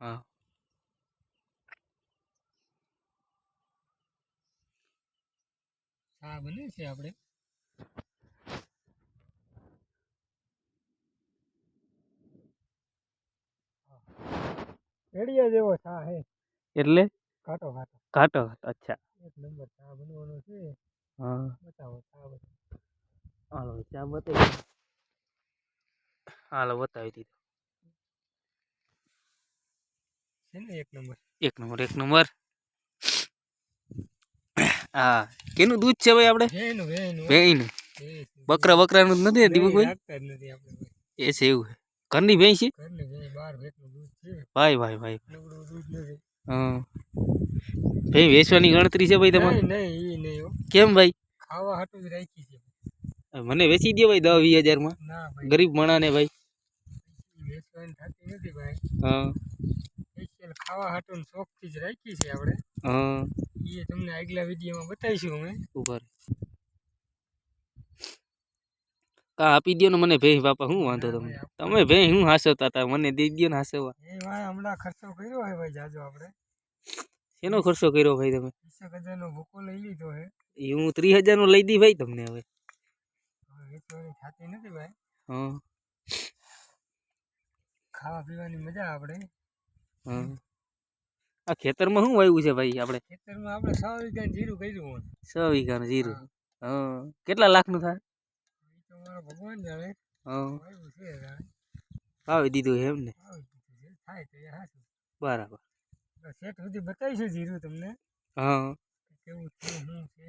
હા ચા બને છે આપણે રેડિયા જેવો ચા હે એટલે ઘાટો ઘાટો ઘાટો અચ્છા એક નંબર ચા બનવાનો છે હા બતાવો ચા બતાવો હાલો ચા બતાવી હાલો બતાવી દીધું છે ને એક નંબર એક નંબર એક નંબર હા કેનું દૂધ છે ભાઈ આપણે વેનું વેનું ભેંનું બકરા બકરાનું જ નથી દીપકભાઈ રાખતા જ નથી આપણે એ છે એવું છે ઘરની ભેંસ છે ઘરની ભેં 12 ભેંસનું દૂધ છે ભાઈ ભાઈ ભાઈ નબળું દૂધ નથી હા ભેં વેચવાની ગણતરી છે ભાઈ તમારે નહીં ઈ નહીં હો કેમ ભાઈ ખાવા હાટું જ રાખી છે મને વેચી દો ભાઈ 10-20 હજારમાં ના ભાઈ ગરીબ માણાને ભાઈ વેચવાની થતી નથી ભાઈ હા સ્પેશિયલ ખાવા હાટું શોખથી જ રાખી છે આપણે હા એ તમને આગલા વિડીયોમાં બતાવીશું અમે ઉપર કા આપી દો ને મને ભેં બાપા શું વાંધો ના તમને ભાઈ તમે ભેં શું હાસવતા હતા મને દઈ દો ને હાસવવા એ ભાઈ હમણાં ખર્ચો કર્યો હે ભાઈ જાજો આપણે શેનો ખર્ચો કર્યો ભાઈ તમે 20,000 ભૂકો લઈ લીધો હે એ હું 30,000 નો લઈ દી ભાઈ તમને હવે હવે વેચવાની થતી નથી ભાઈ હા ખાવા પીવાની મજા આપણે હા આ ખેતરમાં શું વાવ્યું છે ભાઈ આપણે ખેતરમાં આપણે 6 વીઘા જીરું કર્યું હોય 6 વીઘાનું જીરું હા કેટલા લાખનું થાય એ તો મારો ભગવાન જાણે હા વાવ્યું છે જાણે વાવી દીધું છે એમ ને વાવી દીધું છે થાય તો એ હાચું બરાબર શેઠ સુધી બતાવીશું જીરું તમને હા કે કેવું છે શું છે